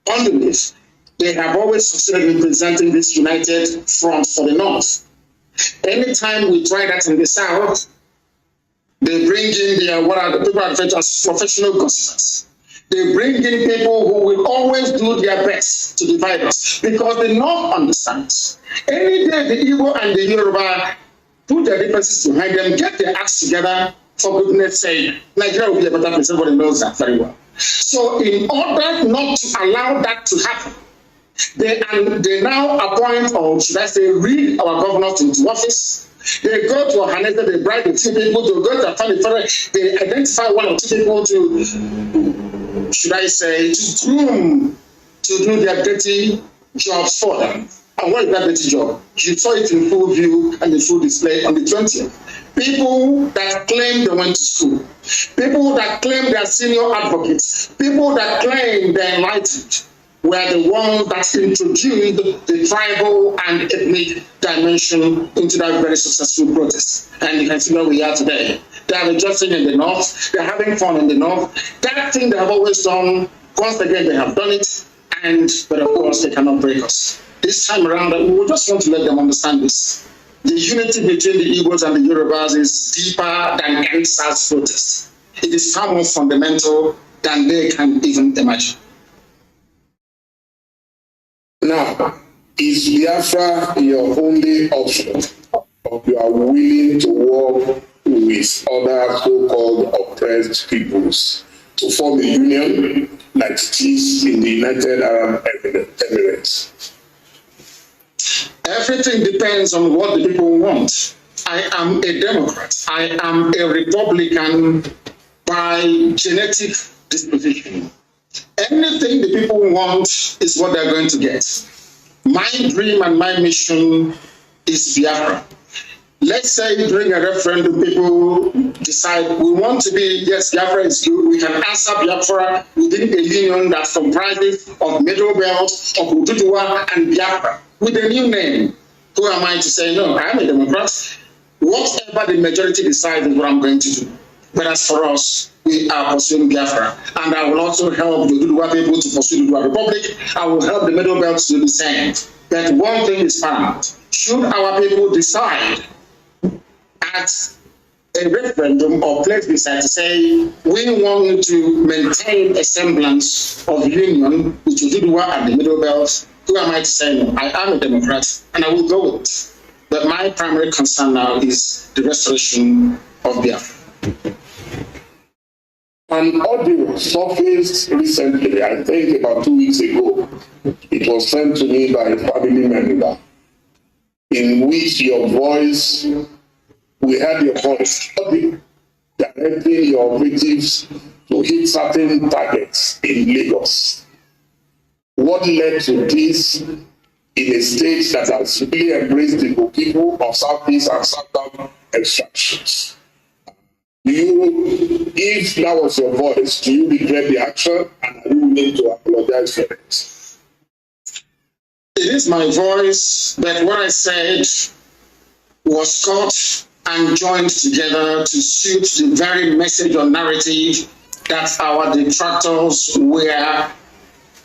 underneath, they have always succeeded in presenting this united front for the North. Anytime we try that in the South, they bring in their, what are the people referred to as professional gossipers. They bring in people who will always do their best to divide us, because the North understands. Any day the Igbo and the Yoruba put their differences behind them, get their acts together, for goodness sake, Nigeria will be a better place. Everybody knows that very well. So in order not to allow that to happen, they now appoint, or should I say, read our governors into office. They go to Ohanese, they bribe the two people to go to Afani Fere, they identify one or two people to, should I say, to groom to do their dirty jobs for them. And what is that dirty job? You saw it in full view and in full display on the 20th. People that claim they went to school, people that claim they are senior advocates, people that claim they're enlightened, were the ones that introduced the tribal and ethnic dimension into that very successful protest. And you can see where we are today. They are rejoicing in the North, they're having fun in the North. That thing they have always done, once again they have done it, but of course they cannot break us. This time around, we just want to let them understand this. The unity between the Igbos and the Yorubas is deeper than NSAS protest. It is far more fundamental than they can even imagine. Now, is Biafra your only option, or you are willing to work with other so-called oppressed peoples to form a union like it is in the United Arab Emirates? Everything depends on what the people want. I am a Democrat. I am a Republican by genetic disposition. Anything the people want is what they're going to get. My dream and my mission is Biafra. Let's say during a referendum, people decide we want to be, yes, Biafra is good. We can answer Biafra within a union that comprises of Middle Belt, of Ududua and Biafra with a new name. Who am I to say no? I am a Democrat. Whatever the majority decides is what I'm going to do. But as for us, we are pursuing Biafra. And I will also help the Ududua people to pursue the Ududua Republic. I will help the Middle Belt to do the same. But one thing is paramount. Should our people decide at a referendum or place decide to say we want to maintain a semblance of union with Ududua and the Middle Belt, who am I to say no? I am a Democrat and I will go with it. But my primary concern now is the restoration of Biafra. An audio surfaced recently, I think about 2 weeks ago. It was sent to me by a family member, in which your voice, we heard your voice, directing your operatives to hit certain targets in Lagos. What led to this in a state that has really embraced the people of Southeast and Southern extractions? If that was your voice, do you regret the action and are you willing to apologize for it? It is my voice, but what I said was cut and joined together to suit the very message or narrative that our detractors were,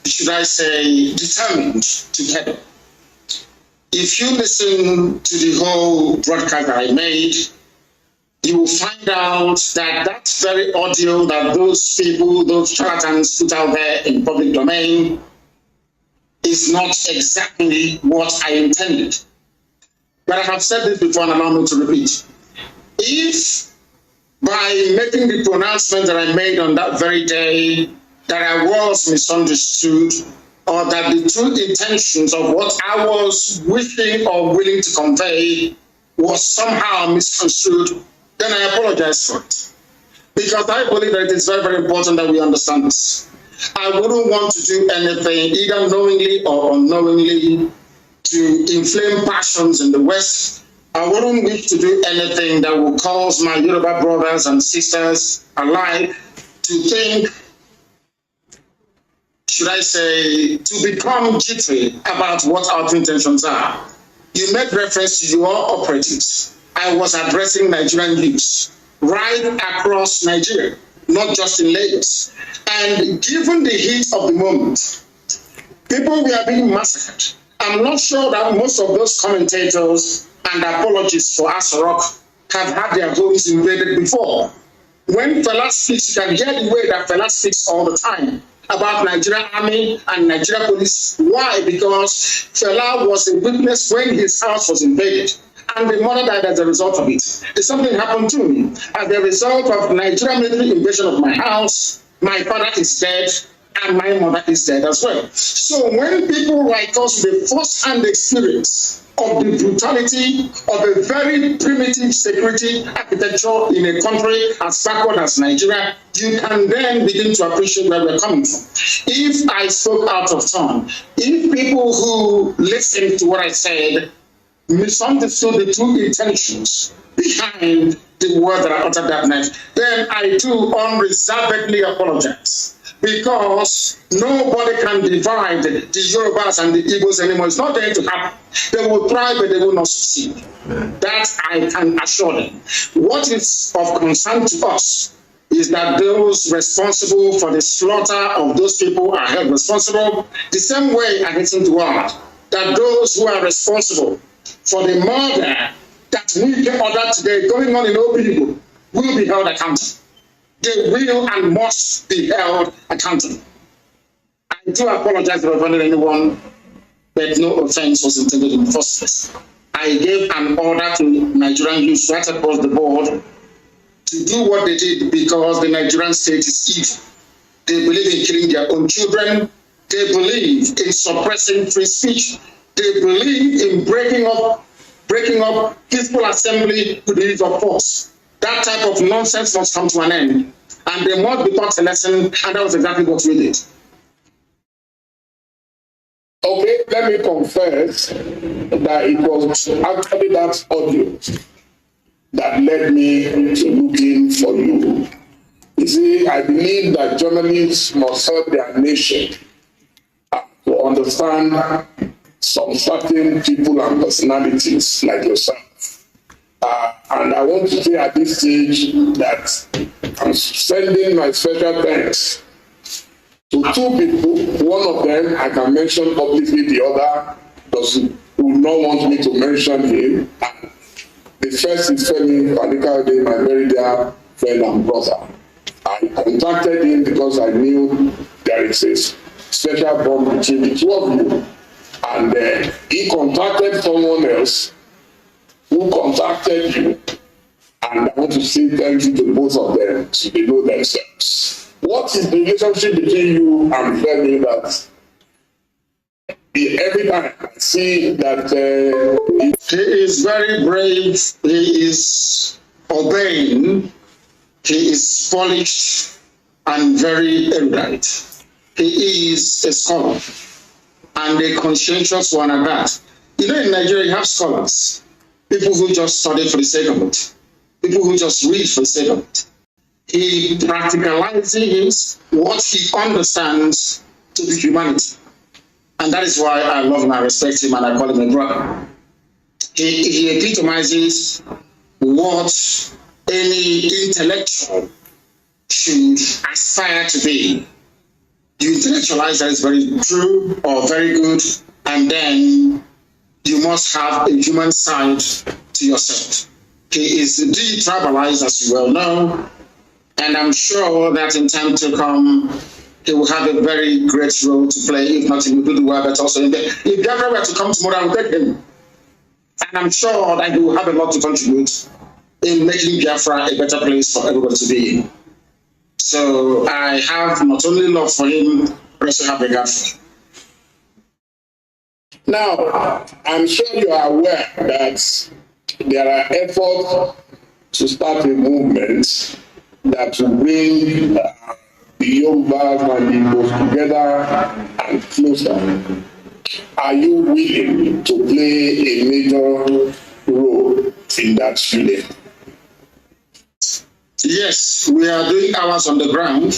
should I say, determined to peddle. If you listen to the whole broadcast that I made, you will find out that that very audio that those people, those charlatans put out there in public domain is not exactly what I intended. But I have said this before and allow me to repeat. If by making the pronouncement that I made on that very day that I was misunderstood, or that the true intentions of what I was wishing or willing to convey was somehow misconstrued, then I apologize for it. Because I believe that it is very, very important that we understand this. I wouldn't want to do anything, either knowingly or unknowingly, to inflame passions in the West. I wouldn't wish to do anything that will cause my Yoruba brothers and sisters alike to think, should I say, to become jittery about what our intentions are. You made reference to your operatives. I was addressing Nigerian youths right across Nigeria, not just in Lagos. And given the heat of the moment, People were being massacred. I'm not sure that most of those commentators and apologists for Asarok have had their homes invaded before. When Fela speaks, you can hear the way that Fela speaks all the time about Nigerian army and Nigerian police. Why? Because Fela was a witness when his house was invaded. And the mother died as a result of it. Something happened to me. As a result of Nigerian military invasion of my house, my father is dead and my mother is dead as well. So when people like us with first-hand experience of the brutality of a very primitive security architecture in a country as backward as Nigeria, you can then begin to appreciate where we're coming from. If I spoke out of turn, if people who listened to what I said misunderstood the true intentions behind the word that I uttered that night, then I do unreservedly apologize. Because nobody can divide the Yorubas and the Igbos anymore. It's not going to happen. They will try, but they will not succeed. That I can assure them. What is of concern to us is that those responsible for the slaughter of those people are held responsible. The same way I hasten to add that those who are responsible for the murder that we get ordered today going on in Obibo will be held accountable. They will and must be held accountable. I do apologize if I offended anyone, but no offense was intended in the first place. I gave an order to Nigerian youth right across the board to do what they did because the Nigerian state is evil. They believe in killing their own children. They believe in suppressing free speech. They believe in breaking up peaceful assembly with the use of force. That type of nonsense must come to an end. And they must be taught a lesson, and that was exactly what we did. Okay, let me confess that it was actually that audio that led me to looking for you. You see, I believe that journalists must help their nation to understand some certain people and personalities like yourself. And I want to say at this stage that I'm sending my special thanks to two people. One of them I can mention publicly, the other would not want me to mention him. And the first is Femi Fanikaude, my very dear friend and brother. I contacted him because I knew there is a special bond between the two of you. And he contacted someone else who contacted you, and I want to say thank you to both of them so they know themselves. What is the relationship between you and Femi that every time I see that he is very brave, he is obeying, he is polished and very erudite. He is a scholar and a conscientious one at that. You know, in Nigeria, you have scholars. People who just study for the sake of it. People who just read for the sake of it. He practicalizes what he understands to be humanity. And that is why I love him, I respect him, and I call him a brother. He epitomizes what any intellectual should aspire to be. You intellectualize that is very true or very good, and then you must have a human side to yourself. He is de-tribalized, as you well know, and I'm sure that in time to come, he will have a very great role to play, if not in the world, but also in the... If Biafra were to come tomorrow, I will take him. And I'm sure that he will have a lot to contribute in making Biafra a better place for everybody to be in. So I have not only love for him, but also have regard for him. Now, I'm sure you are aware that there are efforts to start a movement that will bring the Yorubas and the Igbos together and closer. Are you willing to play a major role in that feeling? Yes, we are doing ours on the ground.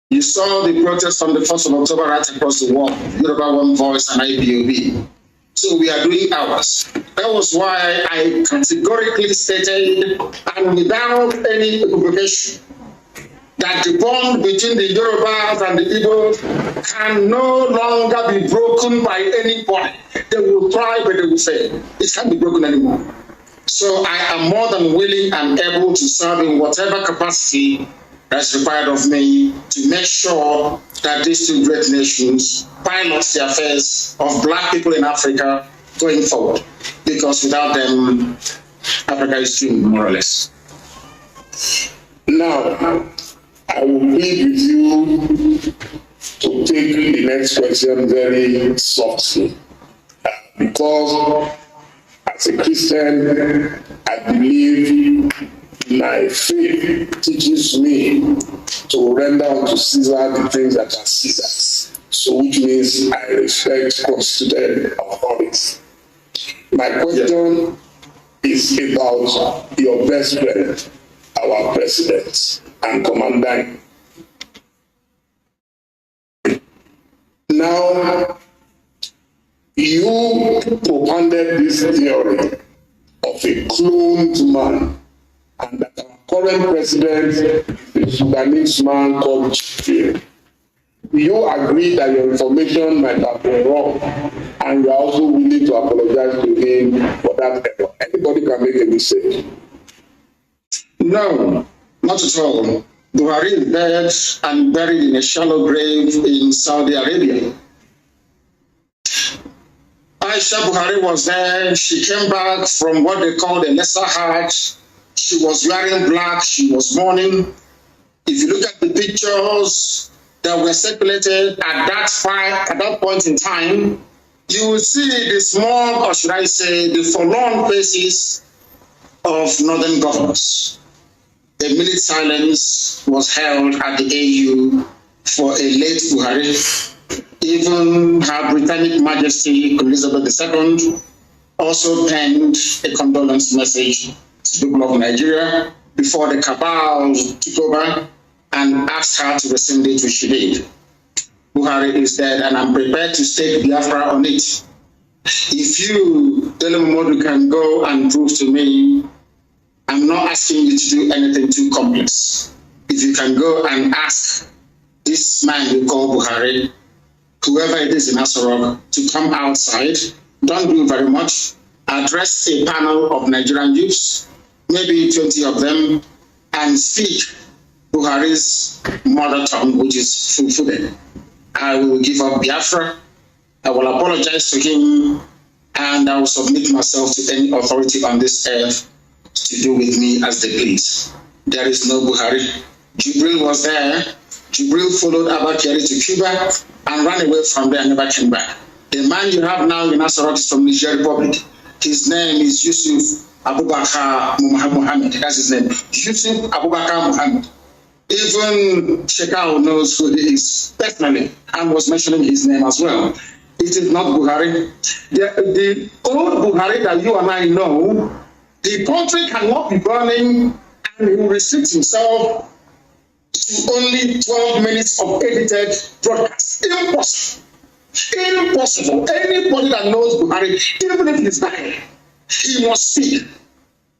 You saw the protest on the 1st of October right across the world, Yoruba One Voice and IPOB. So we are doing ours. That was why I categorically stated, and without any equivocation, that the bond between the Yorubas and the Igbos can no longer be broken by anybody. They will try, but they will fail. It can't be broken anymore. So I am more than willing and able to serve in whatever capacity that's required of me to make sure that these two great nations pilot the affairs of Black people in Africa going forward. Because without them, Africa is doomed, more or less. Now, I will plead with you to take the next question very softly. Because as a Christian, I believe my faith teaches me to render unto Caesar the things that are Caesar's. So which means I respect constituted authority. My question is about your best friend, our president and commander. Now, you propounded this theory of a cloned man, and that our current president is a Sudanese man called Dele. You agree that your information might have been wrong, and you are also willing to apologize to him for that error. Anybody can make a mistake. No, not at all. Buhari is dead and buried in a shallow grave in Saudi Arabia. Aisha Buhari was there. She came back from what they call the lesser Hajj. She was wearing black. She was mourning. If you look at the pictures that were circulated at that point in time, you will see the small, or should I say, the forlorn faces of northern governors. A minute silence was held at the AU for a late Buhari. Even Her Britannic Majesty Elizabeth II also penned a condolence message to the people of Nigeria before the cabal took over and asked her to rescind it, which she did. Buhari is dead, and I'm prepared to stake Biafra on it. If you, Dele Momodu, can go and prove to me, I'm not asking you to do anything too complex. If you can go and ask this man you call Buhari, whoever it is in Asarok, to come outside, don't do very much, address a panel of Nigerian youths, maybe 20 of them, and speak Buhari's mother tongue, which is Fulfulde. I will give up Biafra, I will apologize to him, and I will submit myself to any authority on this earth to do with me as they please. There is no Buhari. Jibril was there. Jibril followed Abba Kyari to Cuba and ran away from there and never came back. The man you have now in Asarok is from Nigerian Republic. His name is Yusuf Abubakar Muhammad. That's his name. Yusuf Abubakar Muhammad. Even Shekau knows who he is personally and was mentioning his name as well. It is not Buhari. The old Buhari that you and I know, the country cannot be burning, and he will restrict himself to only 12 minutes of edited broadcast. Impossible. Impossible. Anybody that knows Buhari, even if he's dying, he must speak.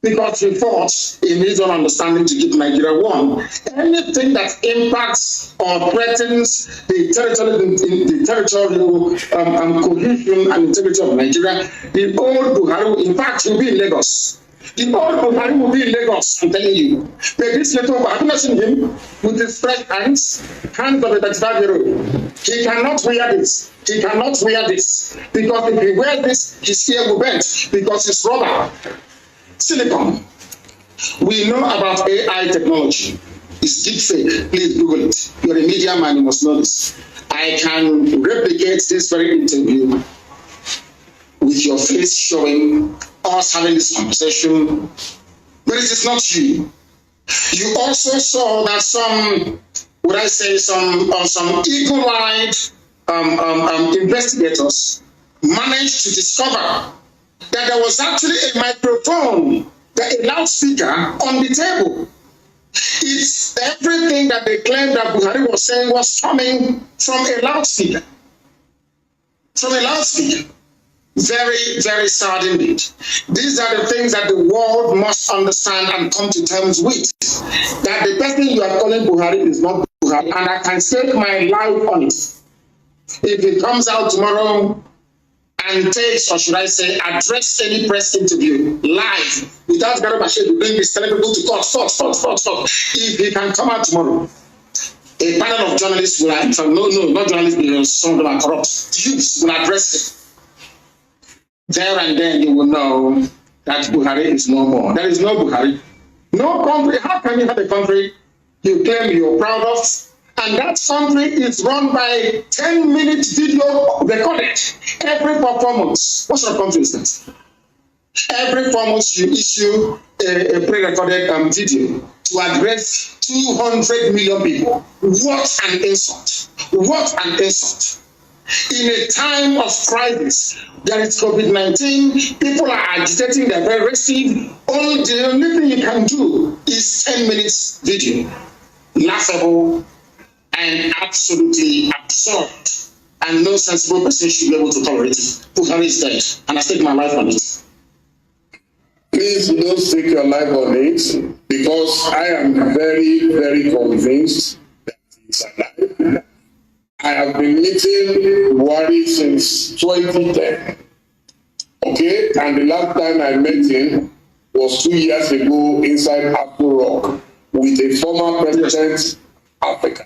Because he thought, in his own understanding, to keep Nigeria warm. Anything that impacts or threatens the territorial cohesion and integrity of Nigeria, the old Buhari, in fact, will be in Lagos. The old Buhari will be in Lagos, I'm telling you. But this little, have you not seen him with his fresh hands of a 35-year-old? He cannot wear this. He cannot wear this. Because if he wears this, his ear will bend. Because it's rubber. Silicon. We know about AI technology. It's deep fake. Please Google it. You're a media man, you must know this. I can replicate this very interview with your face showing us having this conversation, but it is not you. You also saw that some eagle-eyed investigators managed to discover that there was actually a microphone, a loudspeaker on the table. It's everything that they claimed that Buhari was saying was coming from a loudspeaker. From a loudspeaker. Very, very sad indeed. These are the things that the world must understand and come to terms with. That the person you are calling Buhari is not Buhari, and I can stake my life on it. If it comes out tomorrow and takes, or should I say, address any press interview live without Garba to bring this people to talk. If he can come out tomorrow, a panel of journalists will, not journalists, because some of them are corrupt, youths will address it. There and then you will know that Buhari is no more. There is no Buhari. No country. How can you have a country you claim you're proud of, and that country is run by 10-minute video recorded every performance? What sort of country is that? Every performance you issue a pre-recorded video to address 200 million people. What an insult. What an insult. In a time of crisis, there is COVID-19, people are agitating, they're very restive. The only thing you can do is 10 minutes video. Laughable and absolutely absurd. And no sensible person should be able to tolerate it. Buhari is dead, and I stake my life on it. Please don't stake your life on it, because I am very, very convinced that it's alive. I have been meeting Buhari since 2010. Okay, and the last time I met him was 2 years ago inside Apple Rock with a former president of Africa.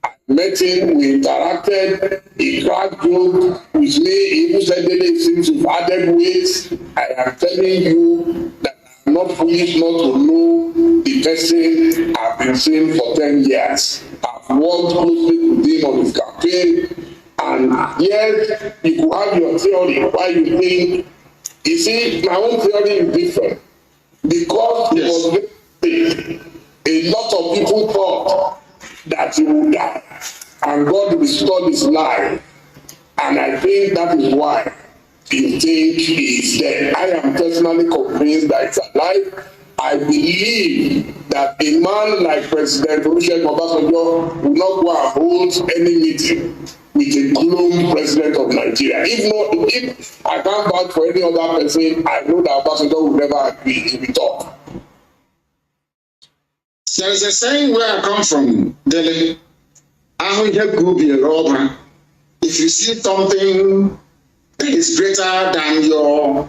I met him, we interacted, he cracked jokes with me, he even said Dele seems to have added weight. I am telling you that I'm not foolish not to know the person I've been seeing for 10 years. I've worked closely with him on his campaign, and yes, you could have your theory why you think. You see, my own theory is different, because it was a lot of people thought that he would die and God restored his life, and I think that is why you think he is dead. I am personally convinced that it's alive. I believe that a man like President Buhari will not go and hold any meeting with a cloned president of Nigeria. If I can't vouch for any other person, I know that Obasanjo will never agree if we talk. There is a saying where I come from, Dele. If you see something that is greater than your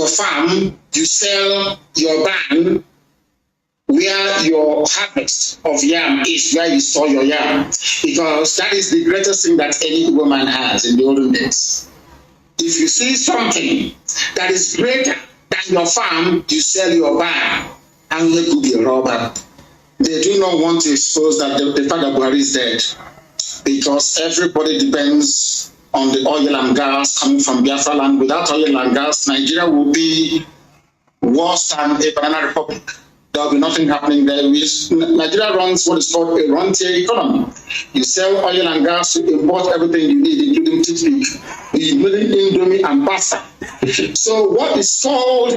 farm, you sell your barn where your harvest of yam is, where you store your yam, because that is the greatest thing that any woman has in the olden days. If you see something that is greater than your farm, you sell your barn, and you could be a robber. They do not want to expose that the fact that Buhari is dead, because everybody depends on the oil and gas coming from Biafra land. Without oil and gas, Nigeria will be worse than a banana republic. There will be nothing happening there. Nigeria runs what is called a rentier economy. You sell oil and gas, you import everything you need, including toothpick, including indomie and pasta. So what is called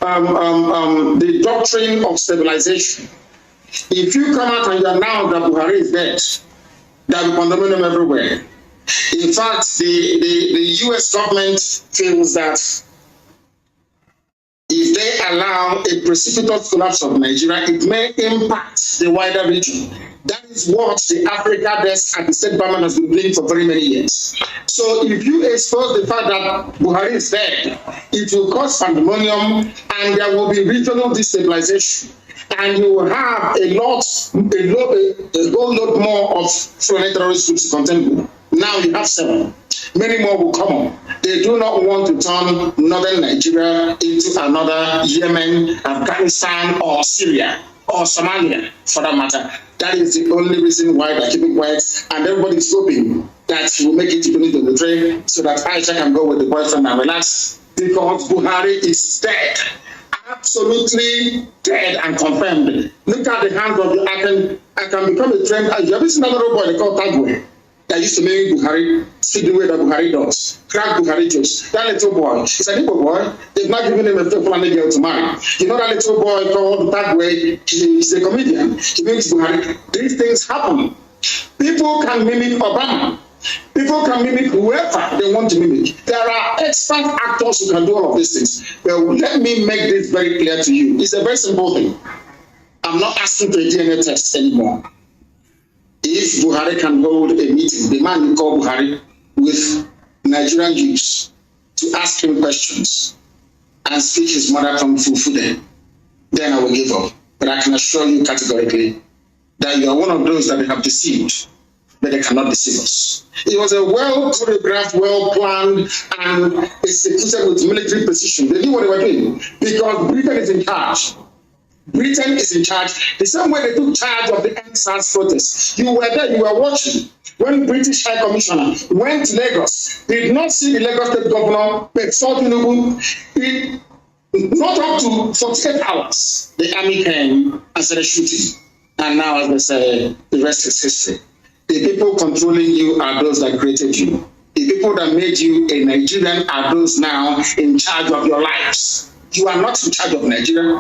the doctrine of stabilization. If you come out and you announce that Buhari is dead, there will be condominium everywhere. In fact, the US government feels that if they allow a precipitous collapse of Nigeria, it may impact the wider region. That is what the Africa desk and the State Department has been doing for very many years. So if you expose the fact that Buhari is dead, it will cause pandemonium and there will be regional destabilization. And you will have a whole lot more of foreign terrorist groups to contend with. Now you have 7. Many more will come on. They do not want to turn northern Nigeria into another Yemen, Afghanistan, or Syria, or Somalia, for that matter. That is the only reason why they're keeping quiet, and everybody is hoping that he will make it to 2023 so that Aisha can go with the boyfriend and relax, because Buhari is dead. Absolutely dead and confirmed. Look at the hands of the I can become a trend. You have seen another boy they call Tagwe that used to make Buhari speak the way that Buhari does, crack Buhari jokes. That little boy, he's an Ipob boy. They've not given him a faithful girl to marry. You know that little boy called Tagwe, he's a comedian. He makes Buhari. These things happen. People can mimic Obama. People can mimic whoever they want to mimic. There are expert actors who can do all of these things. But let me make this very clear to you. It's a very simple thing. I'm not asking for a DNA test anymore. If Buhari can hold a meeting, the man you call Buhari, with Nigerian youths to ask him questions and speak his mother tongue Fufude, then I will give up. But I can assure you categorically that you are one of those that they have deceived, but they cannot deceive us. It was a well choreographed, well planned, and executed with military precision. They knew what they were doing because Britain is in charge. Britain is in charge. The same way they took charge of the NSAS protests. You were there, you were watching. When British High Commissioner went to Lagos, he did not see the Lagos State Governor, but saw Tinubu. Not up to 48 hours, the army came and started shooting. And now, as they say, the rest is history. The people controlling you are those that created you. The people that made you a Nigerian are those now in charge of your lives. You are not in charge of Nigeria,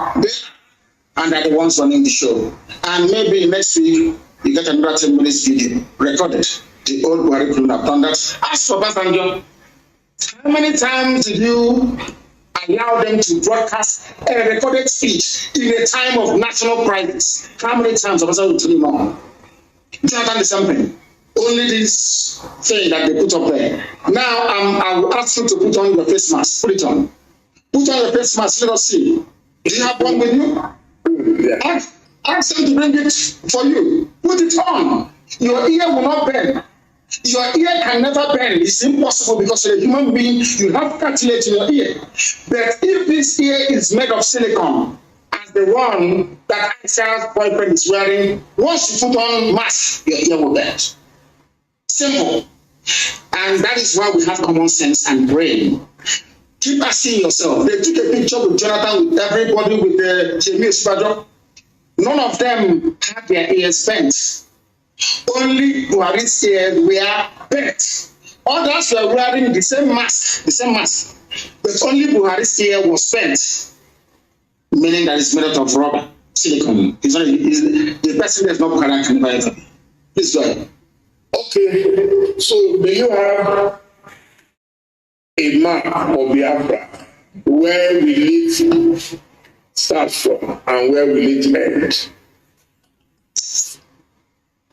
and are the ones running the show. And maybe next week, you get another 10 minutes video recorded. The old Buhari couldn't have done that. As for Basanjo, how many times did you allow them to broadcast a recorded speech in a time of national crisis? How many times have I told you no? Jonathan is something. Only this thing that they put up there. Now I will ask you to put on your face mask. Put it on. Put on your face mask. Let us see. Do you have one with you? Yeah. Ask them to bring it for you. Put it on. Your ear will not bend. Your ear can never bend. It's impossible because you're a human being. You have cartilage in your ear. But if this ear is made of silicone, as the one that Aisha's boyfriend is wearing, once you put on mask, your ear will bend. Simple. And that is why we have common sense and brain. Keep asking yourself. They took a picture with Jonathan, with everybody, with the Jamie Spadro. None of them had their ears bent. Only Buhari's ears were bent. Others were wearing the same mask, but only Buhari's ear was bent, meaning that it's made out of rubber, silicone. The person that's not Buhari can buy it. Please go ahead. Okay, so do you have a map of Biafra where will it start from and where will it end?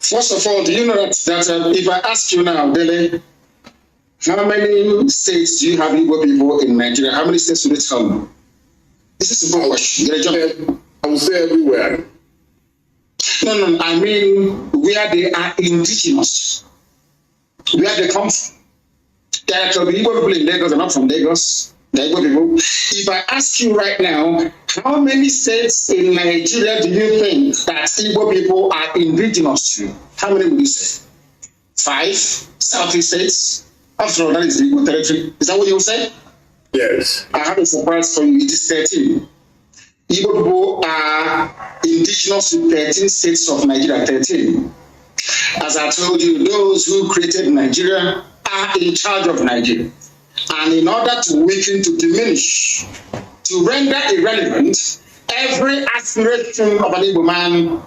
First of all, do you know that if I ask you now, Dele, how many states do you have Igbo people in Nigeria? How many states will it tell me? This is a simple question. I will say everywhere. No, I mean where they are indigenous. Where they come from. There could be Igbo people in Lagos, they're not from Lagos. They're Igbo people. If I ask you right now, how many states in Nigeria do you think that Igbo people are indigenous to? How many would you say? 5 Southeast states? After all, that is the Igbo territory. Is that what you will say? Yes. I have a surprise for you. It is 13. Igbo people are indigenous to 13 states of Nigeria. 13. As I told you, those who created Nigeria are in charge of Nigeria. And in order to weaken, to diminish, to render irrelevant every aspiration of an Igbo man,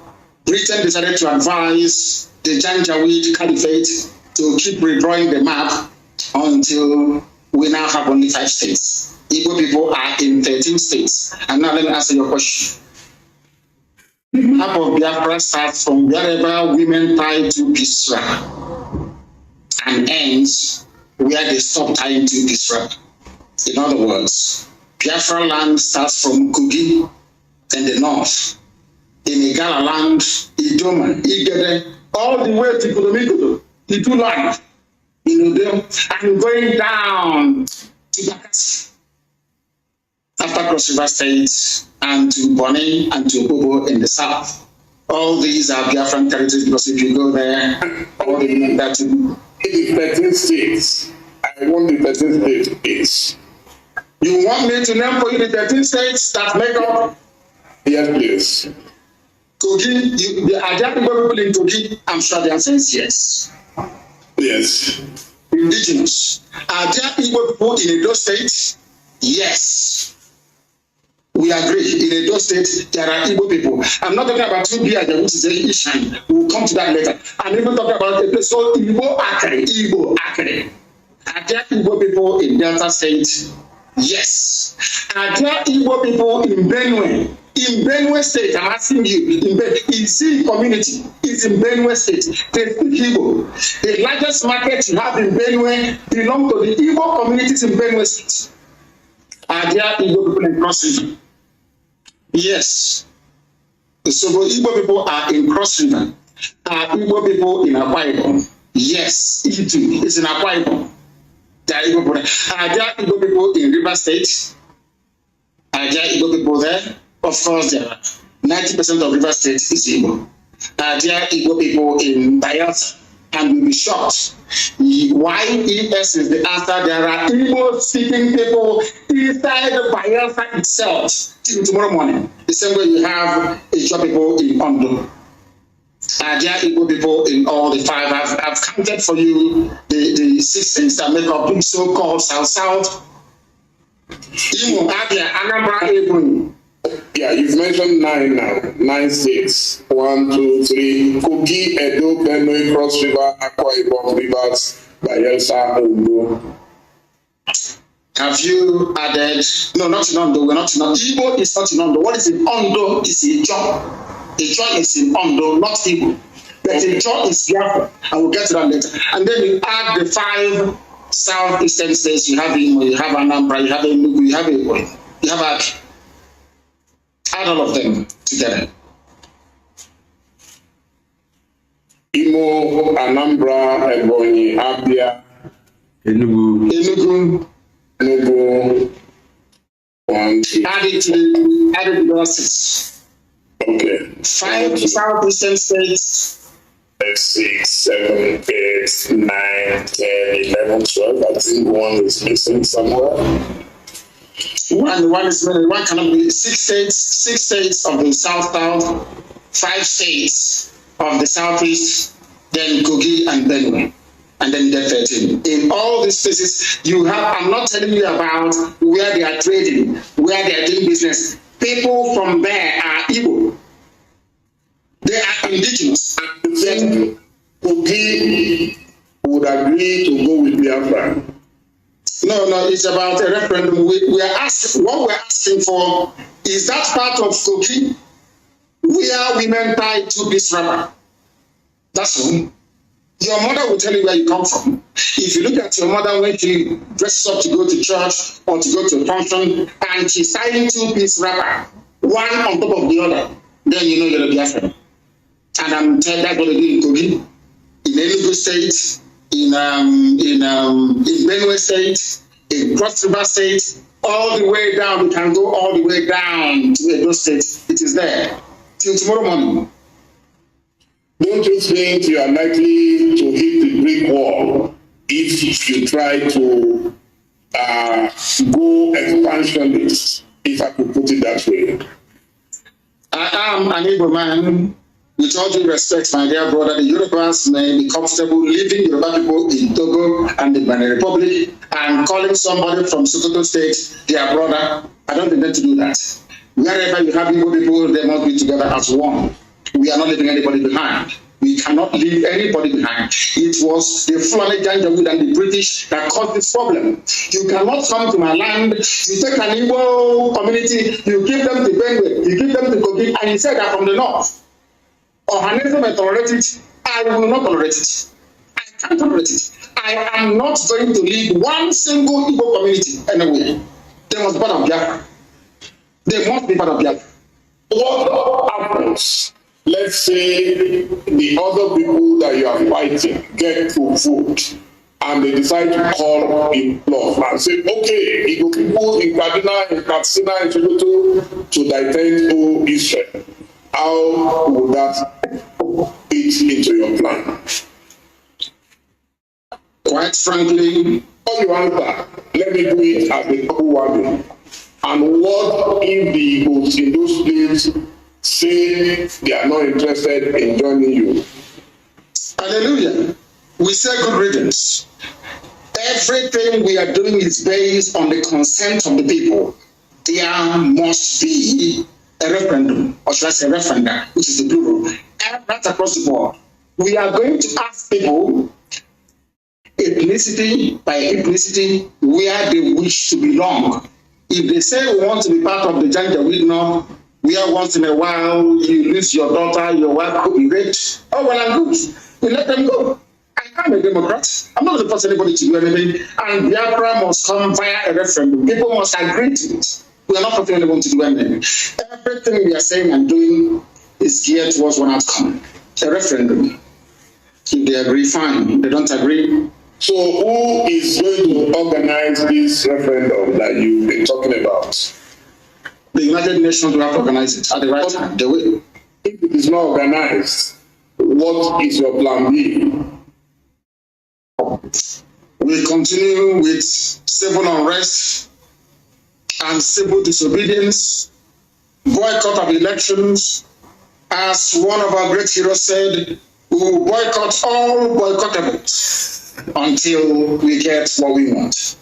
Britain decided to advise the Janjaweed Caliphate to keep redrawing the map until we now have only 5 states. Igbo people are in 13 states. And now let me answer your question. The map of Biafra starts from wherever women tie to Bisra and ends where they stop tying to Bisra. In other words, Biafra land starts from Kogi in the north, in Igala land, Idoma, Igede, all the way to Kolomikodo, the two land, and going down to Bakassi, after Cross River State, and to Bonny and to Bobo in the south. All these are Biafran territories because if you go there, all they need that to 13 states. I want the 13 states. You want me to name for you the 13 states that make up? Yes, please. Kogi, the Ajami people in Kogi, I'm sure the answer is yes. Yes. Indigenous. Are there Igbo people in those states? Yes. We agree. In Edo State, there are Igbo people. I'm not talking about Tubiaja, which is a Ishan. We'll come to that later. I'm even talking about a place called Igbo Akere. Igbo Akere. Are there Igbo people in Delta State? Yes. Are there Igbo people in Benue? In Benue State, I'm asking you, in Izzi community is in Benue State. They speak Igbo. The largest market you have in Benue belong to the Igbo communities in Benue State. Are there Igbo people in Cross River? Yes. So Igbo people are in Cross River. Are Igbo people in Akwa Ibom? Yes, Itu is in Akwa Ibom. There are Igbo people. Are there Igbo people in River State? Are there Igbo people there? Of course, there are. 90% of River State is Igbo. Are there Igbo people in Bayelsa? And you'll be shocked. Why ES is the answer? There are Igbo-speaking people inside Bayelsa itself till tomorrow morning. The same way you have Igbo people in Ondo. Are there Igbo people in all the five? I've counted for you the 6 things that make up the so-called South. Imo, Abia, Anambra, Ebonyi. Yeah, you've mentioned 9 now. 9 states. 1, 2, 3. Kogi, Edo, Benue, Cross River, Akwa Ibom, Rivers, Bayelsa, Ondo. Have you added? No, not in Ondo. We're not in Ondo. Igbo is not in Ondo. What is in Ondo is Ijo. Ijo is in Ondo, not Igbo. But Ijo is Biafra. I will get to that later. And then you add the 5 southeastern states. You have Imo, you have Anambra, you have Enugu, you have Ebonyi, you have Abia. Add all of them together. Imo, Anambra, Ebonyi, Abia, Enugu. 1, 2. Add it to the 6. Okay. 5 southeastern states. 6, 7, 8, 9, 10, 11, 12. I think one is missing somewhere. One is many. One cannot be 6 states. 6 states of the south, 5 states of the southeast, then Kogi and Benue, and then the 13. In all these places, you have. I'm not telling you about where they are trading, where they are doing business. People from there are Igbo. They are indigenous. Then Kogi would agree to go with Biafra. No, it's about a referendum. We are asking, what we're asking for is that part of Kogi where women tie 2-piece wrapper. That's all. Your mother will tell you where you come from. If you look at your mother when she dresses up to go to church or to go to a function and she's tying 2-piece wrapper, one on top of the other, then you know you're a Biafran. And I'm telling that's what they do in Kogi, in Enugu State, in Benue State, in Cross River State, all the way down. We can go all the way down to Edo State. It is there till tomorrow morning. Don't you think you are likely to hit the brick wall if you try to go expansionist, if I could put it that way? I am an Igbo man. With all due respect, my dear brother, the Yorubas may be comfortable leaving Yoruba people in Togo and the Benin Republic and calling somebody from Sokoto State their brother. I don't intend to do that. Wherever you have Igbo people, they must be together as one. We are not leaving anybody behind. We cannot leave anybody behind. It was the Fulani Janjaweed and the British that caused this problem. You cannot come to my land, you take an Igbo community, you give them to Benue, you give them to Kogi, and you say they're from the north. Or Hanese may tolerate it, I will not tolerate it. I can't tolerate it. I am not going to leave one single Igbo community anywhere. They must be part of Biafra. They must be part of Biafra. What happens? Let's say the other people that you are fighting get to vote and they decide to call a bluff and say, okay, Igbo people in Kaduna, in Katsina, in Sokoto to defend Israel. How would that fit into your plan? Quite frankly, all you answer, let me do it as a couple one. And what if the Igbos in those places say they are not interested in joining you? Hallelujah. We say good riddance. Everything we are doing is based on the consent of the people. there must be a referendum, or should I say referenda, which is the plural, and right across the board. We are going to ask people, ethnicity by ethnicity, where they wish to belong. If they say we want to be part of the Janjaweed North, where once in a while you lose your daughter, your wife could be raped, oh well and good, we let them go. I'm a Democrat. I'm not going to force anybody to do anything. And Biafra must come via a referendum. People must agree to it. We are not forcing anyone to do anything. Everything we are saying and doing is geared towards one outcome: a referendum. If they agree, fine. If they don't agree. So who is going to organize this referendum that you've been talking about? The United Nations will have to organize it at the right time. They will. If it is not organized, what is your plan B? We continue with civil unrest and civil disobedience, boycott of elections. As one of our great heroes said, we will boycott all boycottables until we get what we want.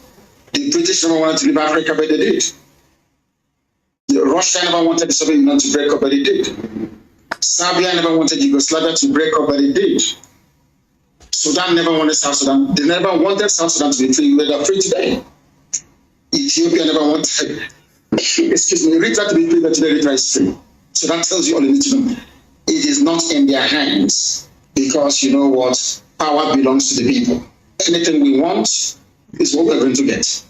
The British never wanted to leave Africa, but they did. Russia never wanted the Soviet Union to break up, but it did. Serbia never wanted Yugoslavia to break up, but it did. Sudan never wanted South Sudan. They never wanted South Sudan to be free. They are free today. Ethiopia never wanted, Eritrea to be free, but today Eritrea is free. So that tells you all you need to know. It is not in their hands, because you know what? Power belongs to the people. Anything we want is what we're going to get.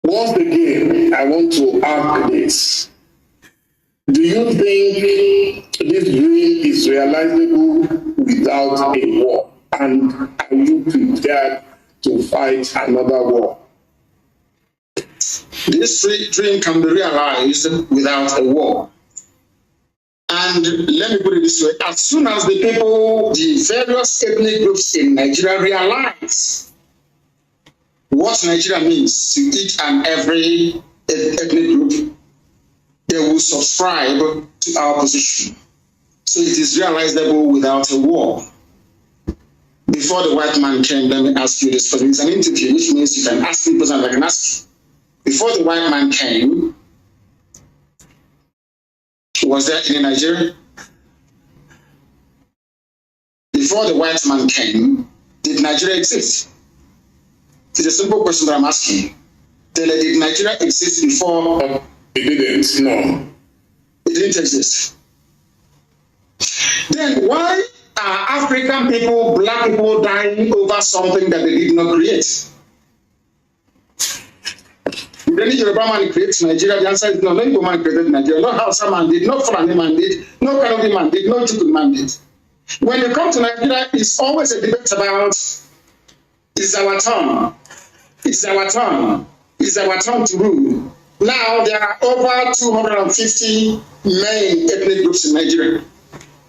Once again, I want to ask this. Do you think this dream is realizable without a war? And are you prepared to fight another war? This dream can be realized without a war. And let me put it this way. As soon as the people, the various ethnic groups in Nigeria realize what Nigeria means to each and every ethnic group, they will subscribe to our position. So it is realizable without a war. Before the white man came, let me ask you this, because it's an interview, which means you can ask me, and I can ask you. Before the white man came, was there any Nigeria? Before the white man came, did Nigeria exist? It's a simple question that I'm asking you. Dele, did Nigeria exist before? It didn't, no. It didn't exist. Then why are African people, black people dying over something that they did not create? Did any Yoruba man create Nigeria? The answer is no. No Yoruba man created Nigeria. No Hausa man did. No Fulani man did. No Kanuri man did. No Chukwudi man did. When you come to Nigeria, it's always a debate about it's our turn. It's our turn. It's our turn to rule. Now there are over 250 main ethnic groups in Nigeria.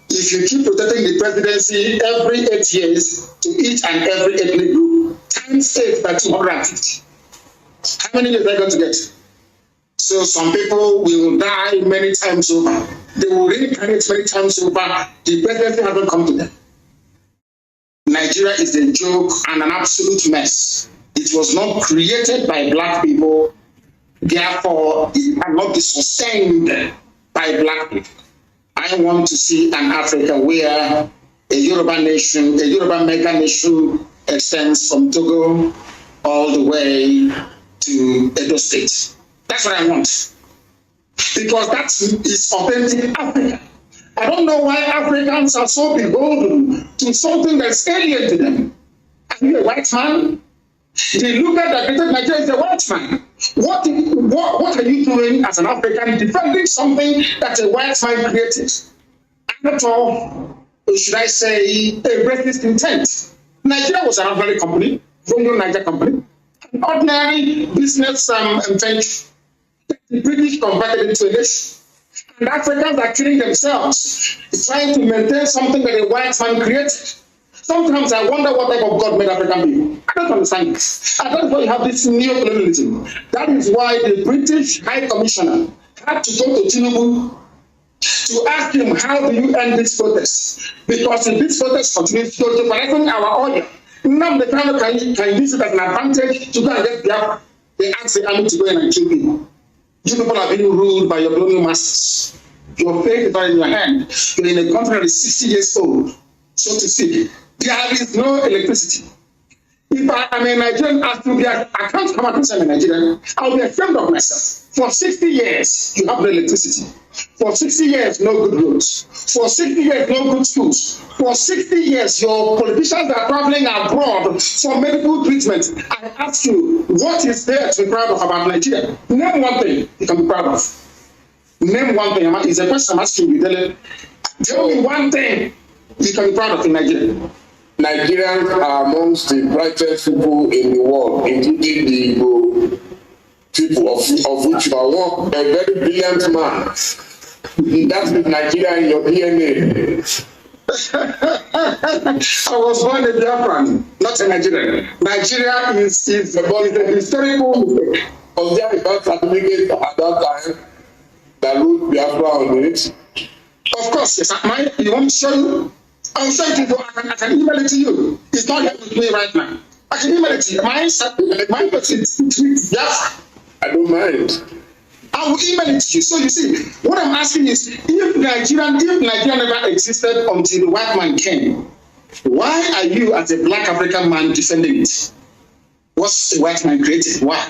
If you keep rotating the presidency every 8 years to each and every ethnic group, times 8 by 250. How many years are they going to get? So some people will die many times over. They will reincarnate many times over. The presidency hasn't come to them. Nigeria is a joke and an absolute mess. It was not created by black people. Therefore, it cannot be sustained by black people. I want to see an Africa where a Yoruba nation, a Yoruba mega nation extends from Togo all the way to Edo State. That's what I want. Because that is authentic Africa. I don't know why Africans are so beholden to something that's alien to them. Are you a white man? They look at that greater Nigeria is a white man. What are you doing as an African defending something that a white man created? And at all, should I say, a racist intent? Nigeria was an ordinary company, Royal Niger company, an ordinary business venture. The British converted into a nation. And Africans are killing themselves, trying to maintain something that a white man created. Sometimes I wonder what type of God made African people. I don't understand this. I don't know why you have this neo-colonialism. That is why the British High Commissioner had to go to Tinubu to ask him, how do you end this protest? Because if this protest continues to jeopardize our oil, Nnamdi Kanu can use it as an advantage to go and get Biafra. They ask the army to go in and kill people. You people are being ruled by your colonial masters. Your fate is not in your hand. You're in a country that is 60 years old, so to speak. There is no electricity. If I am a Nigerian, I can't come out and say I'm a Nigerian. I'll be ashamed of myself. For 60 years, you have no electricity. For 60 years, no good roads. For 60 years, no good schools. For 60 years, your politicians are traveling abroad for medical treatment. I ask you, what is there to be proud of about Nigeria? Name one thing you can be proud of. Name one thing. It's a question I'm asking you, Dele. Tell me one thing you can be proud of in Nigeria. Nigerians are amongst the brightest people in the world, including the Igbo people, of which you are one, a very brilliant man. That is Nigeria in your DNA. I was born a Biafra, not a Nigerian. Nigeria is a historical mistake. Was there a birth certificate at that time that wrote Biafra on it? Of course, yes. You want me to show you? I'll show it to you. I can email it to you. It's not here with me right now. I can email it to you. My person, yes. I don't mind. I will email it to you. So you see, what I'm asking is, if Nigeria never existed until the white man came, why are you, as a black African man, defending it? What's the white man created? Why?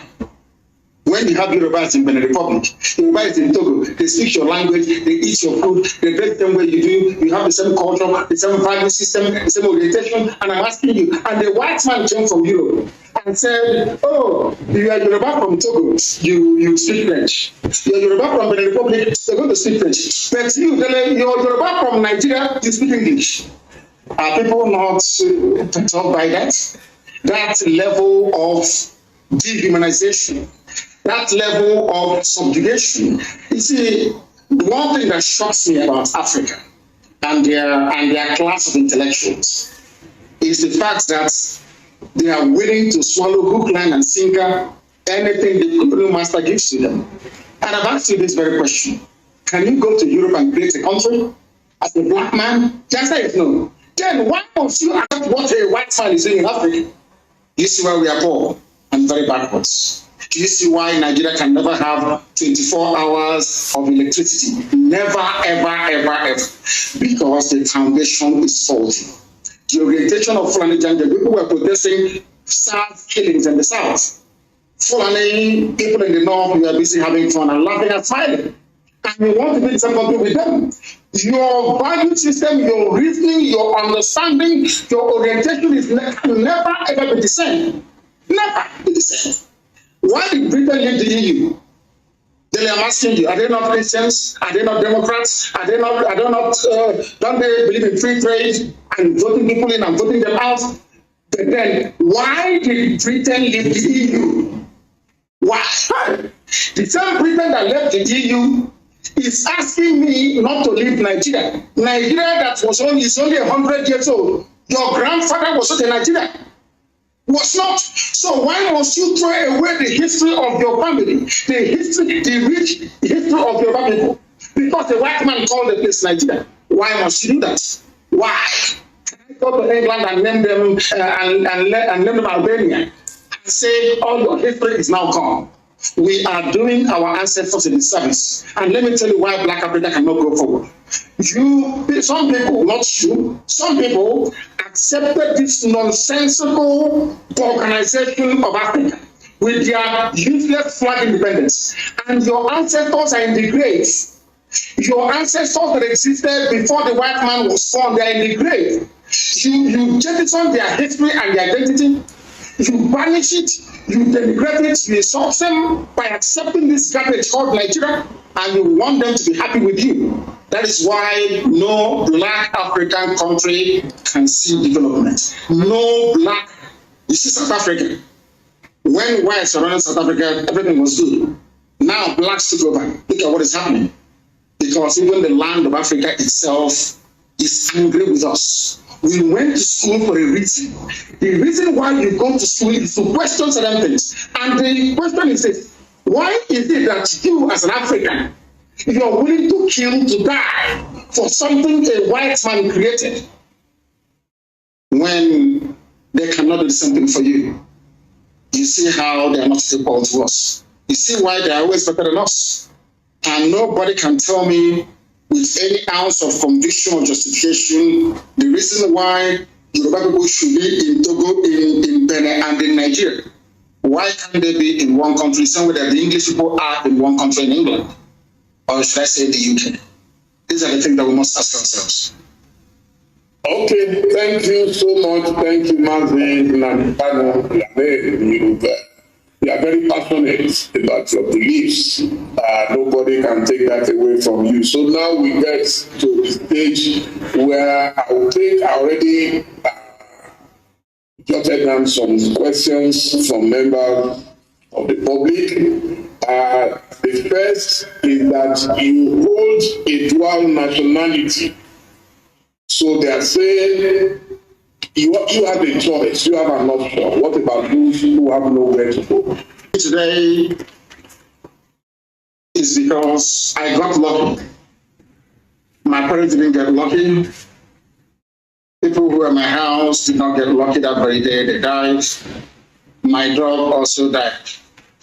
When you have Yorubas in Benin Republic, Yorubas in Togo, they speak your language, they eat your food, they dress the same way you do, you have the same culture, the same value system, the same orientation, and I'm asking you, and the white man came from Europe and said, oh, you are Yoruba from Togo, you speak French. You are Yoruba from Benin Republic, you're going to speak French. But you, you're Yoruba from Nigeria, you speak English. Are people not perturbed by that? That level of dehumanization, that level of subjugation. You see, one thing that shocks me about Africa and their class of intellectuals is the fact that they are willing to swallow hook, line, and sinker anything the colonial master gives to them. And I've asked you this very question. Can you go to Europe and create a country as a black man? The answer is no. Then why must you accept what a white man is doing in Africa? You see why we are poor and very backwards. Do you see why Nigeria can never have 24 hours of electricity? Never, ever, ever, ever. Because the foundation is faulty. The orientation of Fulani Janja, people were protesting South killings in the South. Fulani people in the North, we are busy having fun and laughing and smiling. And we want to be in some country with them. Your value system, your reasoning, your understanding, your orientation is never ever be the same. Never be the same. Why did Britain leave the EU? Dele, I'm asking you, are they not Christians? Are they not Democrats? Don't they believe in free trade and voting people in and voting them out? But then, why did Britain leave the EU? Why? The same Britain that left the EU is asking me not to leave Nigeria. Nigeria that is only 100 years old. Your grandfather was not a Nigerian. Was not. So why must you throw away the history of your family, the rich history of your people? Because the white man called the place Nigeria. Why must you do that? Why? Can I go to England and name them and name them Albania and say all your history is now gone? We are doing our ancestors a disservice. And let me tell you why Black Africa cannot go forward. Some people, not you, some people accepted this nonsensical organization of Africa with their useless flag independence. And your ancestors are in the grave. Your ancestors that existed before the white man was born, they are in the grave. You jettison their history and their identity. You banish it, you denigrate it, you insult them by accepting this garbage called Nigeria, and you want them to be happy with you. That is why no black African country can see development. No black. You see South Africa. When whites were running South Africa, everything was good. Now blacks took over. Look at what is happening. Because even the land of Africa itself is angry with us. We went to school for a reason. The reason why you go to school is to question certain things. And the question is this: why is it that you, as an African, you are willing to kill, to die for something a white man created when they cannot do something for you? you see how they are not equal to us. You see why they are always better than us. And nobody can tell me with any ounce of conviction or justification the reason why Yoruba people should be in Togo, in Benin, and in Nigeria. Why can't they be in one country, somewhere that the English people are in one country in England? Or should I say the UK? These are the things that we must ask ourselves. Okay, thank you so much. Thank you, Mazi Nnamdi Kanu. You are very passionate about your beliefs. Nobody can take that away from you. So now we get to the stage where I will take already jotted down some questions from members of the public. The first is that you hold a dual nationality. So they are saying you have a choice, you have an option. What about those who have nowhere to go? Today is because I got lucky. My parents didn't get lucky. People who were in my house did not get lucky that very day. They died. My dog also died.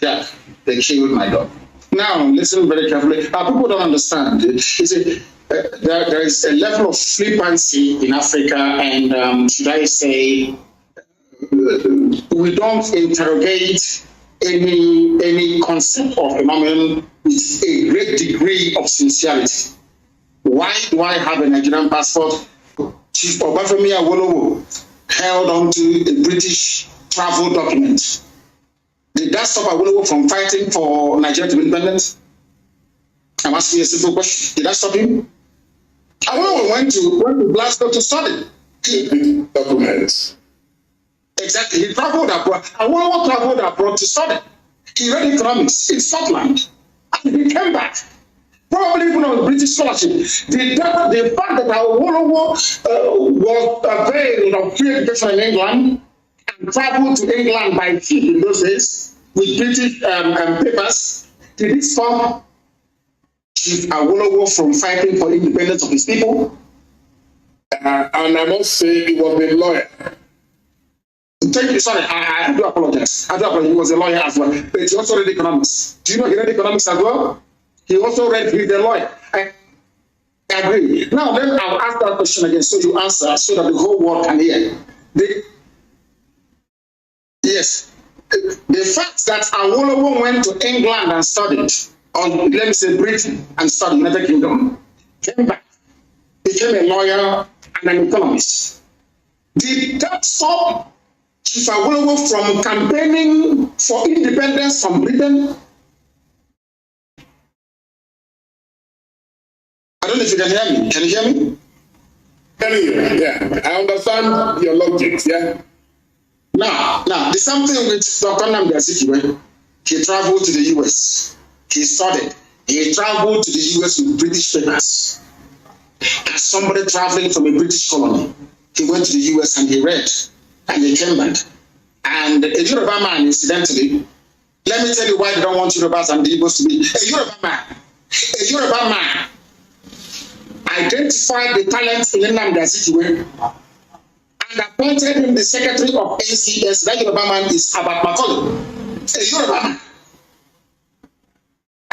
Yeah, they killed my dog. Now, listen very carefully. People don't understand. You see, there is a level of flippancy in Africa, and should I say, we don't interrogate any concept or phenomenon with a great degree of sincerity. Why do I have a Nigerian passport? Chief Obafemi Awolowo held on to a British travel document. Did that stop Awolowo from fighting for Nigeria to be independent? I'm asking you a simple question. Did that stop him? Awolowo went to Glasgow to study. Documents. Exactly. He traveled abroad. Awolowo traveled abroad to study. He read economics in Scotland. And he came back. Probably even on British scholarship. The fact that Awolowo was availed of free education in England and traveled to England by ship in those days with British papers, did it stop Chief Awolowo from fighting for independence of his people? And I must say he was a lawyer. Thank you. Sorry, I do apologize. He was a lawyer as well, but he also read economics. Do you know he read economics as well? He also read, he's a lawyer. I agree. Now, then I'll ask that question again so you answer so that the whole world can hear. Yes. The fact that Awolowo went to England and studied, or let me say Britain and studied United Kingdom, came back, became a lawyer and an economist. Did that stop Chief Awolowo from campaigning for independence from Britain? I don't know if you can hear me. Can you hear me? Yeah. I understand your logic, yeah. Now, the same thing with Dr. Nnamdi Kanu. He traveled to the US. He studied. He traveled to the US with British papers. As somebody traveling from a British colony, he went to the US and he read, and he came back. And a Yoruba man, incidentally, let me tell you why they don't want Yorubas and the Igbos to be. A Yoruba man identified the talent in Nnamdi Kanu and appointed him the secretary of NCS. That Yoruba man is Abat Macaulay, a Yoruba man,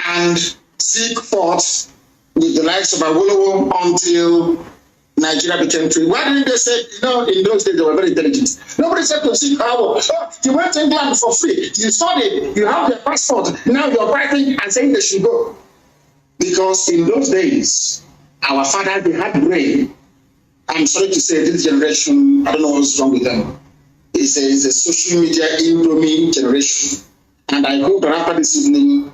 and seek forth with the likes of Awolowo until Nigeria became free. Why didn't they say, in those days they were very intelligent? Nobody said to seek power. You went to England for free. You studied. You have your passport. Now you're fighting and saying they should go. Because in those days, our fathers, they had brain. I'm sorry to say this generation, I don't know what's wrong with them. It's a social media indomie generation. And I hope that after this evening,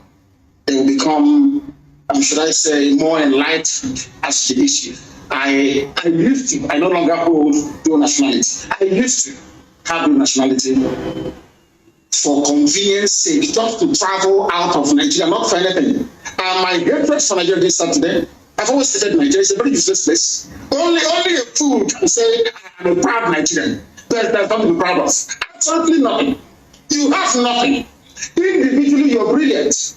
they will become, should I say, more enlightened as to the issue. I no longer hold dual nationality. I used to have dual nationality for convenience sake, just to travel out of Nigeria, not for anything. And my hatred for Nigeria this Saturday, I've always said Nigeria is a very useless place. Only a fool can say, I'm a proud Nigerian. There's nothing to be proud of. Absolutely nothing. You have nothing. Individually, you're brilliant.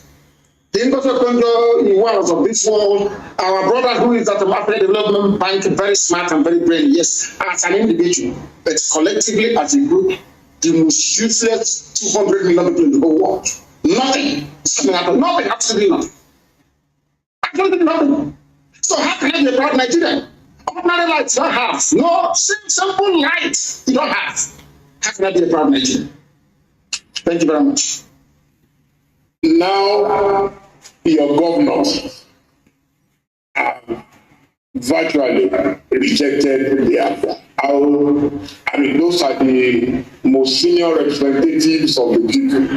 The Industrial Congo in worlds of this world, our brother who is at the African Development Bank, very smart and very brilliant, yes, as an individual, but collectively as a group, the most useless 200 million people in the whole world. Nothing is coming out of nothing, absolutely nothing. Absolutely nothing. So how can I be a proud Nigerian? Ordinary light you don't have. No simple light you don't have. How can I be a proud Nigerian? Thank you very much. Now, your governors have virtually rejected Biafra. I mean, those are the most senior representatives of the people.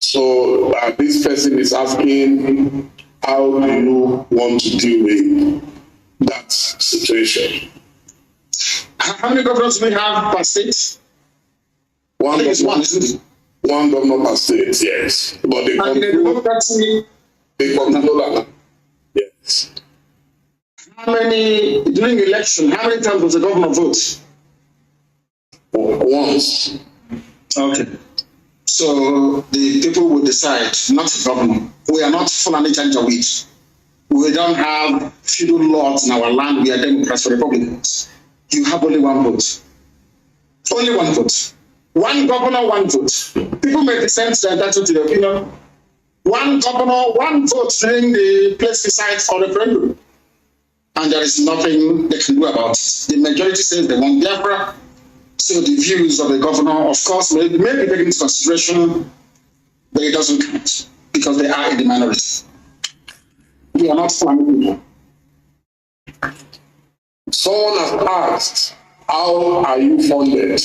So this person is asking, how do you want to deal with that situation? How many governors do we have per state? One I think it's one, isn't it? One governor per state, yes. But they control. Yes. How many, during the election, how many times was the governor vote? Once. Okay. So the people will decide, not the governor. We are not Fulani Janjaweed. We don't have feudal lords in our land. We are Democrats or Republicans. You have only one vote. Only one vote. One governor, one vote. People may dissent to entitled to their opinion. One governor, one vote during the plebiscite or referendum. And there is nothing they can do about it. The majority says they want Biafra. So the views of the governor, of course, may be taken into consideration, but it doesn't count because they are in the minority. We are not family people. Someone has asked, how are you funded?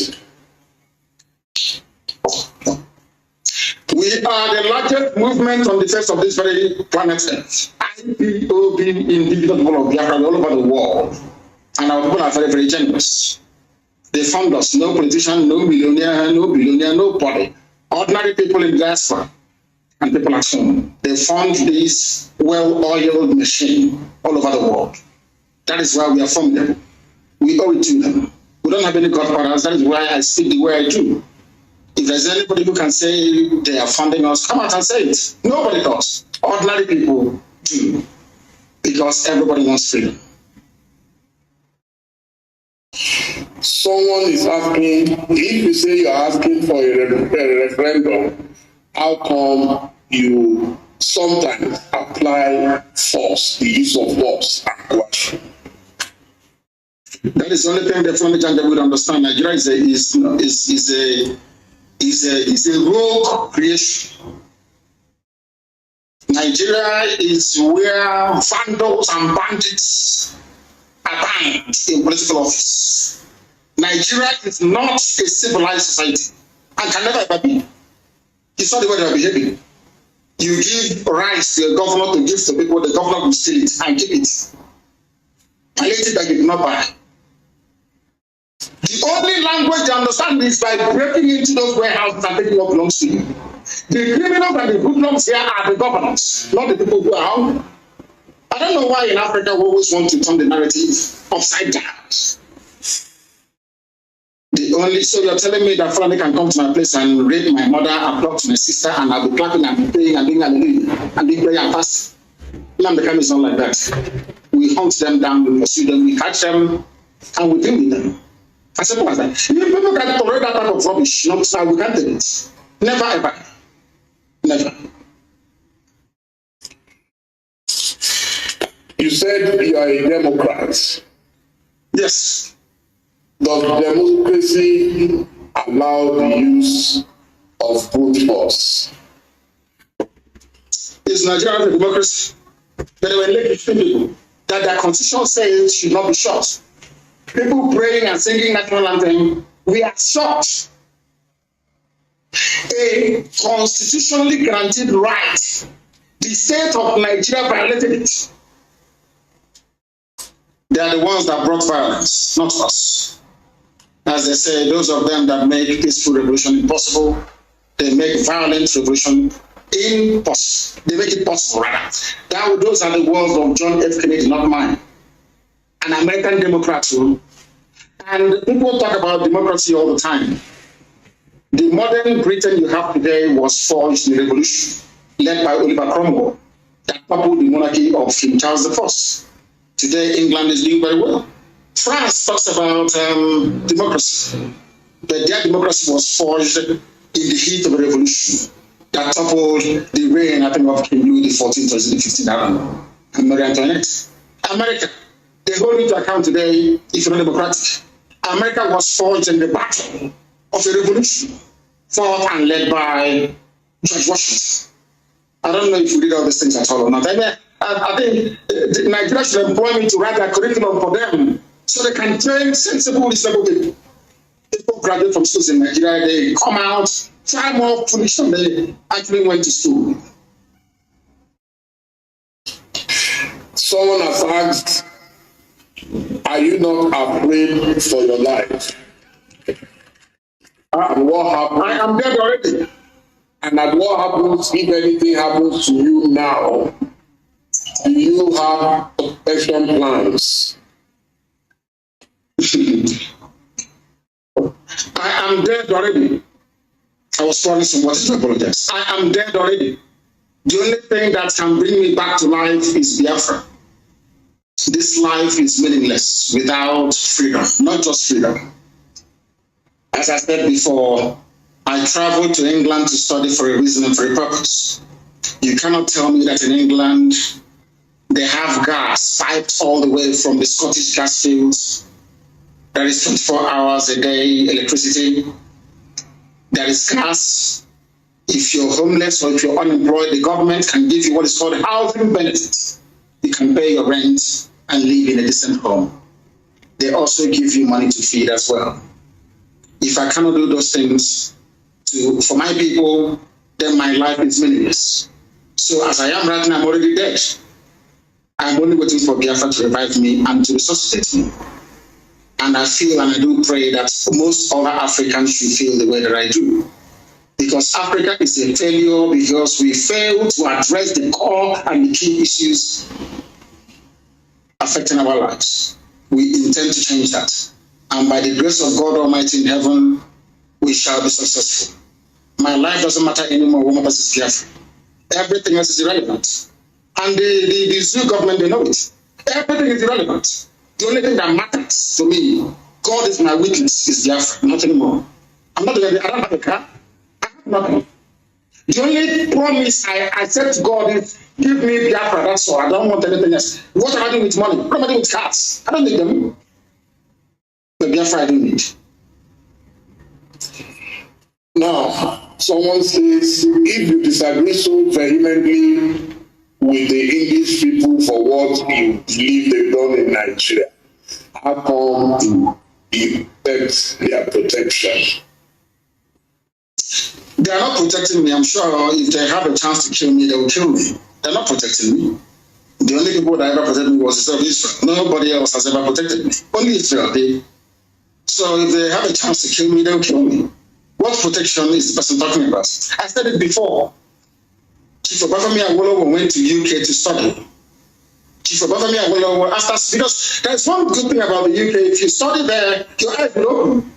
We are the largest movement on the face of this very planet Earth. Ipob, indigenous people of Biafra all over the world. And our people are very, very generous. They fund us. No politician, no millionaire, no billionaire, nobody. Ordinary people in diaspora and people at home. They fund this well-oiled machine all over the world. That is why we are from them. We owe it to them. We don't have any godfathers. That is why I speak the way I do. If there's anybody who can say they are funding us, come out and say it. Nobody does. Ordinary people do. Because everybody wants freedom. Someone is asking, if you say you are asking for a referendum, how come you sometimes apply force, the use of force and coercion? That is the only thing the Fulani Janjaweed would understand. Nigeria is a rogue creation. Nigeria is where vandals and bandits abound in political office. Nigeria is not a civilized society and can never ever be. It's not the way they are behaving. You give rights to a governor to give to people, the governor will steal it and keep it. Palliative that you do not buy. The only language they understand is by breaking into those warehouses and taking what belongs to you. The criminals and the hoodlums here are the governors, not the people who are hungry. I don't know why in Africa we always want to turn the narrative upside down. So you're telling me that Fulani can come to my place and rape my mother, abduct my sister, and I'll be clapping and be praying and doing hallelujah and doing prayer and fasting. Nnamdi Kanu is not like that. We hunt them down, we pursue them, we catch them, and we deal with them. As simple as that. People can tolerate that type of rubbish. No, sir, we can't do it. Never ever. Never. You said you are a Democrat. Yes. Does democracy allow the use of brute force? Is Nigeria a democracy? But they were elected people that their constitution says should not be shot. People praying and singing national anthem, we are shot. A constitutionally granted right. The state of Nigeria violated it. They are the ones that brought violence, not us. As they say, those of them that make peaceful revolution impossible, they make violent revolution impossible. They make it possible, rather. Those are the words of John F. Kennedy, not mine. An American Democrat too. And people talk about democracy all the time. The modern Britain you have today was forged in the revolution, led by Oliver Cromwell, that toppled the monarchy of King Charles I. Today, England is doing very well. France talks about democracy. But their democracy was forged in the heat of a revolution that toppled the reign, I think, of King Louis XIV or XV, I don't know, and Marie Antoinette. America, they hold you to account today if you're not democratic. America was forged in the battle of a revolution fought and led by George Washington. I don't know if we did all these things at all or not. I think Nigeria should employ me to write a curriculum for them so they can train sensible, reasonable people. People graduate from schools in Nigeria, they come out far more foolish than they actually went to school. Someone has asked, are you not afraid for your life? And what happened? I am dead already. And at what happens if anything happens to you now? Do you have protection plans? I am dead already. I was swallowing some water to apologize. I am dead already. The only thing that can bring me back to life is Biafra. This life is meaningless without freedom, not just freedom. As I said before, I traveled to England to study for a reason and for a purpose. You cannot tell me that in England they have gas piped all the way from the Scottish gas fields. There is 24 hours a day electricity. There is gas. If you're homeless or if you're unemployed, the government can give you what is called housing benefit. You can pay your rent and live in a decent home. They also give you money to feed as well. If I cannot do those things for my people, then my life is meaningless. So as I am right now, I'm already dead. I'm only waiting for Biafra to revive me and to resuscitate me. And I feel and I do pray that most other Africans should feel the way that I do. Because Africa is a failure because we fail to address the core and the key issues affecting our lives. We intend to change that. And by the grace of God Almighty in heaven, we shall be successful. My life doesn't matter anymore. What matters is Biafra. Everything else is irrelevant. And the zoo government, they know it. Everything is irrelevant. The only thing that matters to me, God is my witness, is Biafra, not anymore. I don't have a car. I have nothing. The only promise I said to God is, give me Biafra, that's all. I don't want anything else. What am I doing with money? What am I doing with cars? I don't need them. But Biafra I do need. Now, someone says, if you disagree so vehemently with the English people for what you believe they've done in Nigeria, how come you protect their protection? They are not protecting me. I'm sure if they have a chance to kill me, they will kill me. They're not protecting me. The only people that ever protected me was Israel. Nobody else has ever protected me. Only Israel did. So if they have a chance to kill me, they'll kill me. What protection is the person talking about? I said it before. Chief Obafemi Awolowo went to UK to study. Chief Obafemi Awolowo, because there's one good thing about the UK. If you study there, your eyes will open.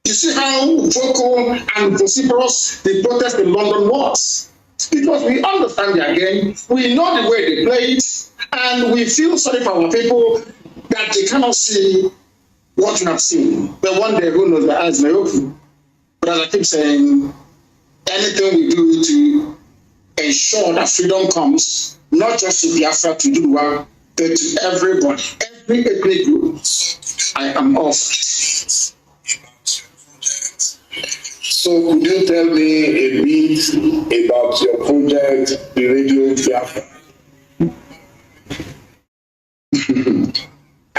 You see how vocal and vociferous the protest in London was. Because we understand their game, we know the way they play it, and we feel sorry for our people that they cannot see what you have seen. But one day, who knows, their eyes may open. But as I keep saying, anything we do to ensure that freedom comes, not just to Biafra to do well, but to everybody, every ethnic group, I am off. So could you tell me a bit about your project, the Radio Biafra?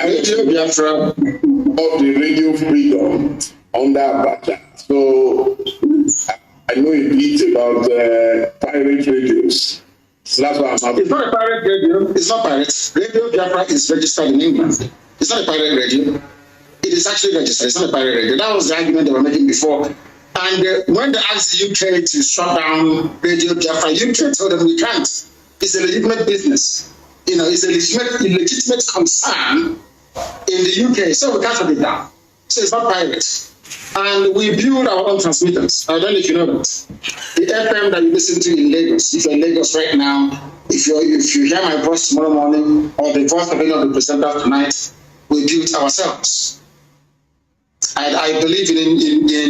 Radio Biafra of the Radio Freedom under Rapture. So I know a bit about pirate radios. So that's why I'm happy. It's not a pirate radio. It's not pirate. Radio Biafra is registered in England. It's not a pirate radio. It is actually registered. It's not a pirate radio. That was the argument they were making before. And when they asked the UK to shut down Radio Biafra, UK told them we can't. It's a legitimate business. You know, it's a legitimate concern in the UK, so we can't shut it down. So it's not pirate. And we build our own transmitters. I don't know if you know that. The FM that you listen to in Lagos, if you're in Lagos right now, if you hear my voice tomorrow morning or the voice of any of the presenters tonight, we build ourselves. I believe in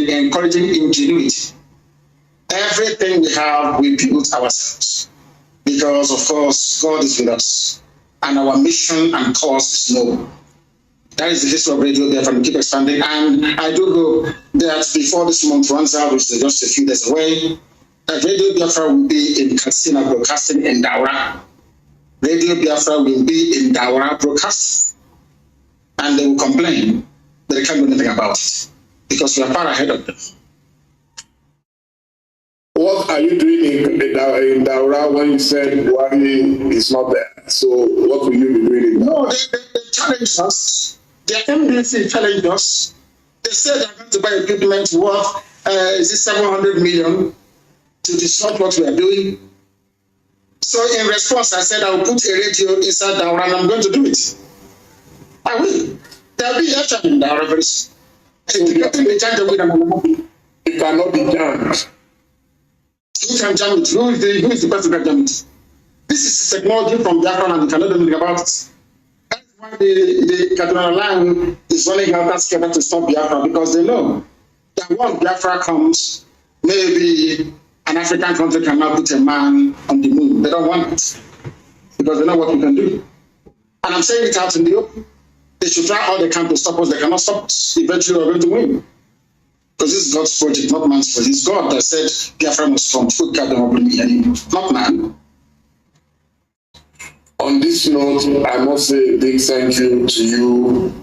encouraging ingenuity. Everything we have, we build ourselves. Because, of course, God is with us. And our mission and cause is noble. That is the history of Radio Biafra, and keep expanding. And I do hope that before this month runs out, which is just a few days away, that Radio Biafra will be in Katsina broadcasting in Daura. Radio Biafra will be in Daura broadcasting. And they will complain, but they can't do anything about it. Because we are far ahead of them. What are you doing in Daura when you said Buhari is not there? So what will you be doing? No, they challenge us. Their MDC challenged us. They said they're going to buy equipment worth 700 million to disrupt what we are doing. So in response, I said I will put a radio inside Daura and I'm going to do it. I will. There will be action in Daura very soon. It cannot be jammed. Who can jam it? Who is the person that jam it? This is technology from Biafra and you cannot do anything about it. That's why the Kaduna line is running out together to stop Biafra, because they know that once Biafra comes, maybe an African country cannot put a man on the moon. They don't want it because they know what we can do. And I'm saying it out in the open. They should try all they can to stop us. They cannot stop us. Eventually we're going to win. Because this is God's project, not man's project. It's God that said Biafra must come. Not man. On this note, I must say a big thank you to you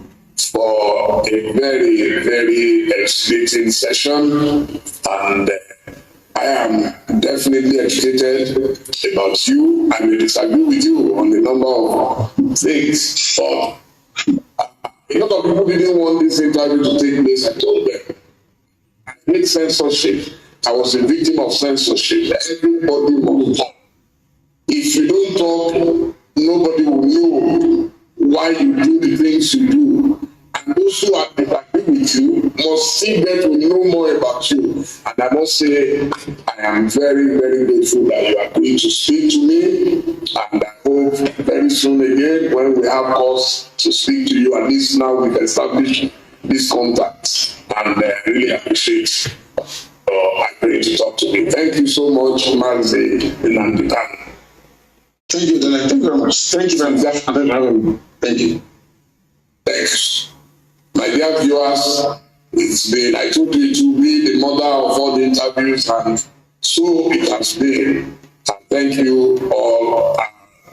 for a very, very exciting session. And I am definitely educated about you. I may disagree with you on a number of things, but a lot of people didn't want this interview to take place. I told them. I made censorship. I was a victim of censorship. Everybody must talk. If you don't talk, nobody will know why you do the things you do. And those who are disagree with you must see that we know more about you. And I must say, I am very, very grateful that you are going to speak to me. And I hope very soon again, when we have cause to speak to you, at least now we can establish this contact. And I really appreciate agreeing to talk to me. Thank you so much, Mazi Nnamdi Kanu. Thank you, Dele. Thank you very much. Thank you very much. Thank you. Thanks. My dear viewers, it's been, I told you to be the mother of all the interviews, and so it has been. And thank you all.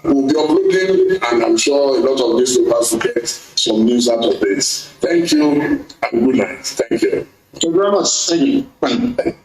We'll be uploading, and I'm sure a lot of newspapers will get some news out of this. Thank you, and good night. Thank you. Thank you very much. Thank you. Bye.